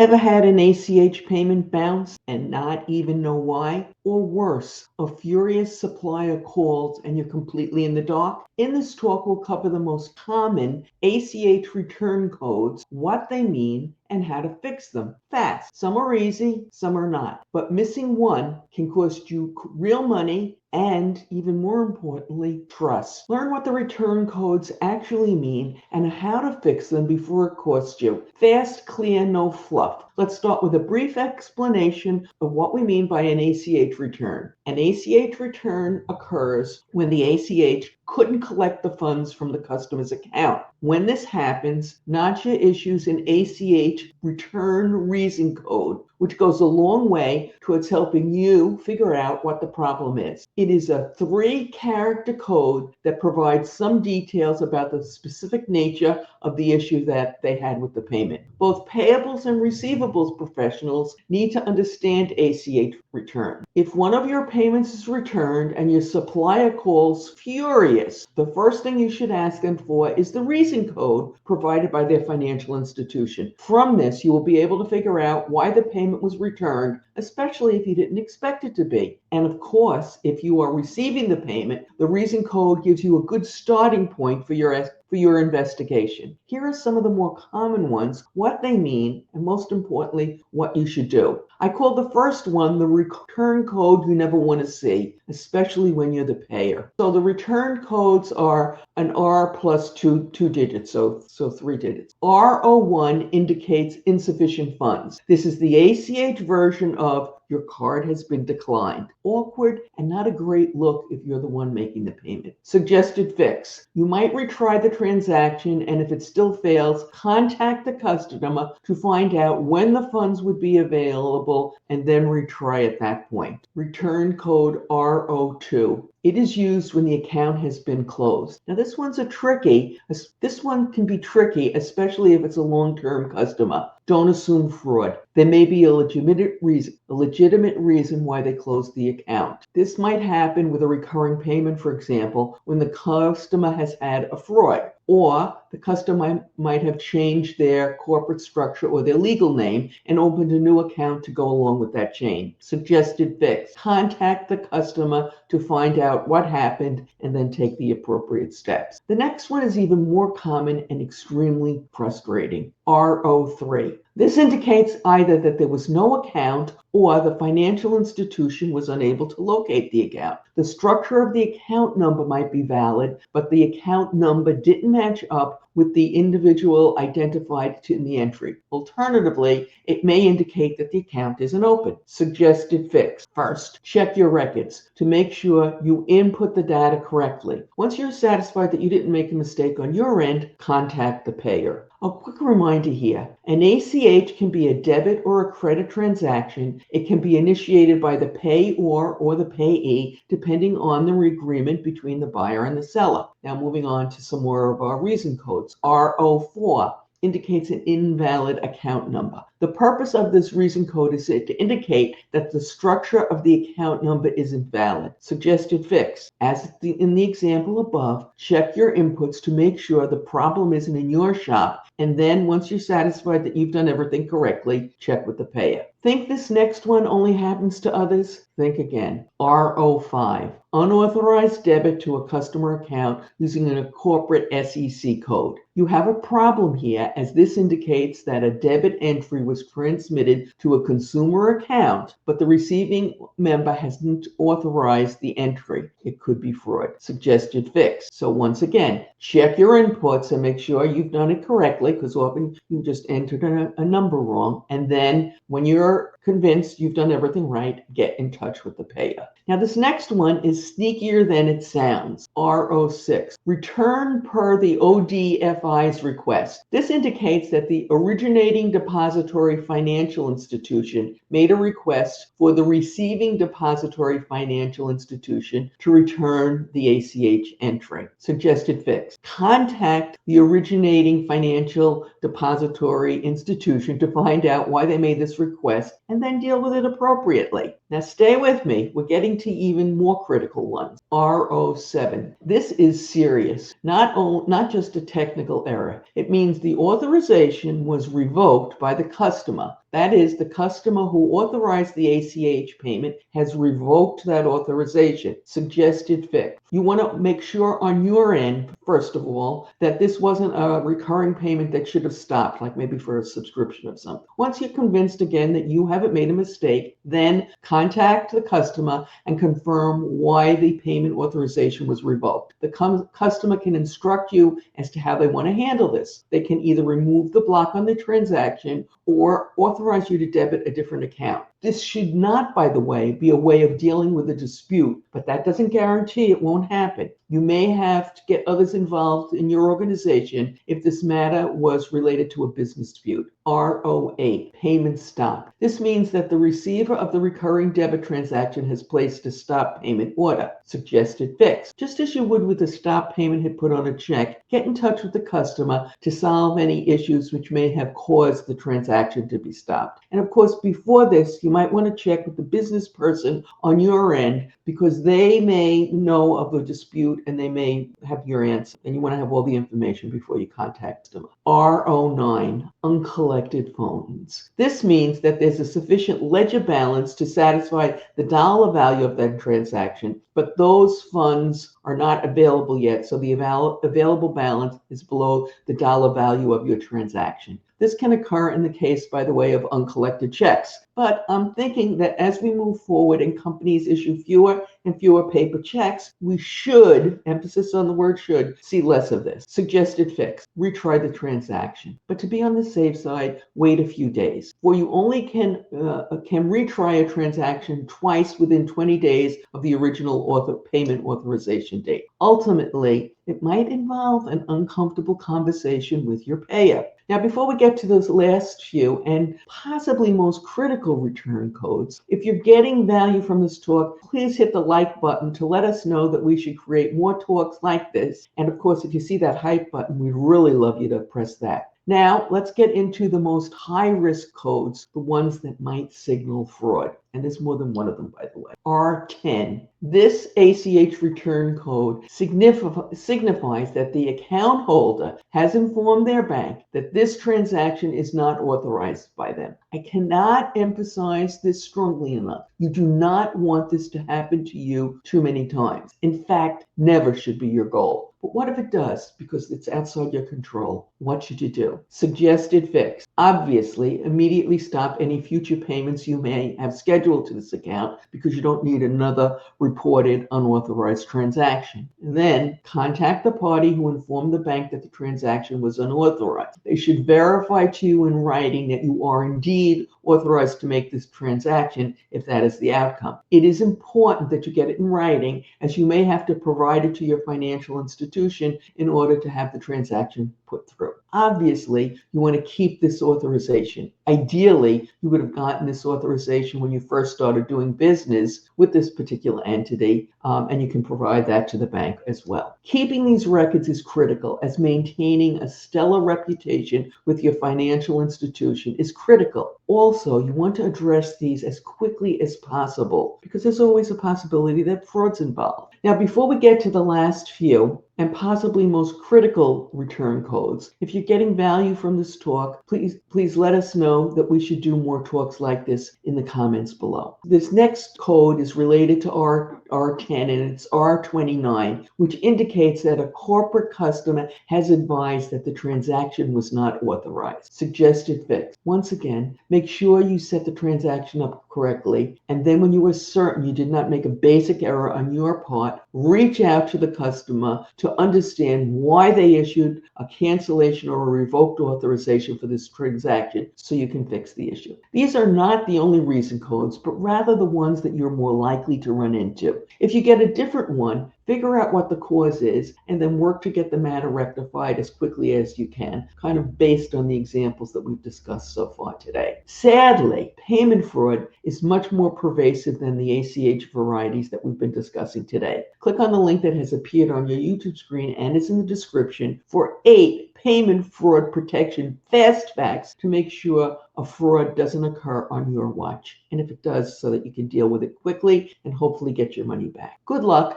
Ever had an ACH payment bounce and not even know why? Or worse, a furious supplier calls and you're completely in the dark? In this talk, we'll cover the most common ACH return codes, what they mean, and how to fix them fast. Some are easy, some are not. But missing one can cost you real money and, even more importantly, trust. Learn what the return codes actually mean and how to fix them before it costs you. Fast, clear, no fluff. Let's start with a brief explanation of what we mean by an ACH return. An ACH return occurs when the ACH couldn't collect the funds from the customer's account. When this happens, NACHA issues an ACH return reason code, which goes a long way towards helping you figure out what the problem is. It is a 3-character code that provides some details about the specific nature of the issue that they had with the payment. Both payables and receivables professionals need to understand ACH return. If one of your payments is returned and your supplier calls furious, the first thing you should ask them for is the reason code provided by their financial institution. From this, you will be able to figure out why the payment was returned, especially if you didn't expect it to be. And of course, if you are receiving the payment, the reason code gives you a good starting point for your investigation. Here are some of the more common ones, what they mean, and most importantly, what you should do. I call the first one the return code you never want to see, especially when you're the payer. So the return codes are an R plus two digits, so 3 digits. R01 indicates insufficient funds. This is the ACH version of your card has been declined. Awkward and not a great look if you're the one making the payment. Suggested fix. You might retry the transaction, and if it still fails, contact the customer to find out when the funds would be available and then retry at that point. Return code R02. It is used when the account has been closed. Now this one can be tricky, especially if it's a long-term customer. Don't assume fraud. There may be a legitimate reason why they closed the account. This might happen with a recurring payment, for example, when the customer has had a fraud, or the customer might have changed their corporate structure or their legal name and opened a new account to go along with that change. Suggested fix. Contact the customer to find out what happened and then take the appropriate steps. The next one is even more common and extremely frustrating. R03. This indicates either that there was no account or the financial institution was unable to locate the account. The structure of the account number might be valid, but the account number didn't match up with the individual identified in the entry. Alternatively, it may indicate that the account isn't open. Suggested fix. First, check your records to make sure you input the data correctly. Once you're satisfied that you didn't make a mistake on your end, contact the payer. A quick reminder here, an ACH can be a debit or a credit transaction. It can be initiated by the payor or the payee, depending on the agreement between the buyer and the seller. Now moving on to some more of our reason codes. R04 indicates an invalid account number. The purpose of this reason code is to indicate that the structure of the account number is invalid. Suggested fix. As in the example above, check your inputs to make sure the problem isn't in your shop, and then once you're satisfied that you've done everything correctly, check with the payer. Think this next one only happens to others? Think again. R05. Unauthorized debit to a customer account using a corporate SEC code. You have a problem here, as this indicates that a debit entry was transmitted to a consumer account, but the receiving member hasn't authorized the entry. It could be fraud. Suggested fix. So once again, check your inputs and make sure you've done it correctly, because often you just entered a number wrong. And then when you're convinced you've done everything right, get in touch with the payer. Now this next one is sneakier than it sounds. R06. Return per the ODFI's request. This indicates that the originating depository financial institution made a request for the receiving depository financial institution to return the ACH entry. Suggested fix. Contact the originating financial depository institution to find out why they made this request and then deal with it appropriately. Now stay with me. We're getting to even more critical ones. R07. This is serious. Not just a technical error. It means the authorization was revoked by the customer. That is, the customer who authorized the ACH payment has revoked that authorization. Suggested fix. You want to make sure on your end, first of all, that this wasn't a recurring payment that should have stopped, like maybe for a subscription of something. Once you're convinced again that you haven't made a mistake, then contact the customer and confirm why the payment authorization was revoked. The customer can instruct you as to how they want to handle this. They can either remove the block on the transaction or authorize you to debit a different account. This should not, by the way, be a way of dealing with a dispute, but that doesn't guarantee it won't happen. You may have to get others involved in your organization if this matter was related to a business dispute. RO8, payment stop. This means that the receiver of the recurring debit transaction has placed a stop payment order. Suggested fix. Just as you would with a stop payment hit put on a check, get in touch with the customer to solve any issues which may have caused the transaction to be stopped. And of course, before this, you might want to check with the business person on your end because they may know of the dispute and they may have your answer. And you want to have all the information before you contact them. RO9, uncollected funds. This means that there's a sufficient ledger balance to satisfy the dollar value of that transaction, but those funds are not available yet, so the available balance is below the dollar value of your transaction. This can occur in the case, by the way, of uncollected checks. But I'm thinking that as we move forward and companies issue fewer and fewer paper checks, we should, emphasis on the word should, see less of this. Suggested fix, retry the transaction. But to be on the safe side, wait a few days. For you only can retry a transaction twice within 20 days of the original payment authorization date. Ultimately, it might involve an uncomfortable conversation with your payer. Now, before we get to those last few and possibly most critical return codes, if you're getting value from this talk, please hit the like button to let us know that we should create more talks like this. And of course, if you see that hype button, we'd really love you to press that. Now, let's get into the most high-risk codes, the ones that might signal fraud. And there's more than one of them, by the way. R10. This ACH return code signifies that the account holder has informed their bank that this transaction is not authorized by them. I cannot emphasize this strongly enough. You do not want this to happen to you too many times. In fact, never should be your goal. But what if it does? Because it's outside your control. What should you do? Suggested fix. Obviously, immediately stop any future payments you may have scheduled to this account because you don't need another reported unauthorized transaction. Then contact the party who informed the bank that the transaction was unauthorized. They should verify to you in writing that you are indeed authorized to make this transaction if that is the outcome. It is important that you get it in writing as you may have to provide it to your financial institution in order to have the transaction put through. Obviously, you want to keep this authorization. Ideally, you would have gotten this authorization when you first started doing business with this particular entity, and you can provide that to the bank as well. Keeping these records is critical, as maintaining a stellar reputation with your financial institution is critical. Also, you want to address these as quickly as possible because there's always a possibility that fraud's involved. Now, before we get to the last few, and possibly most critical return codes. If you're getting value from this talk, please let us know that we should do more talks like this in the comments below. This next code is related to R10 and it's R29, which indicates that a corporate customer has advised that the transaction was not authorized. Suggested fix. Once again, make sure you set the transaction up correctly, and then when you are certain you did not make a basic error on your part, reach out to the customer to understand why they issued a cancellation or a revoked authorization for this transaction so you can fix the issue. These are not the only reason codes, but rather the ones that you're more likely to run into. If you get a different one, figure out what the cause is and then work to get the matter rectified as quickly as you can, kind of based on the examples that we've discussed so far today. Sadly, payment fraud is much more pervasive than the ACH varieties that we've been discussing today. Click on the link that has appeared on your YouTube screen and is in the description for 8 payment fraud protection fast facts to make sure a fraud doesn't occur on your watch. And if it does, so that you can deal with it quickly and hopefully get your money back. Good luck.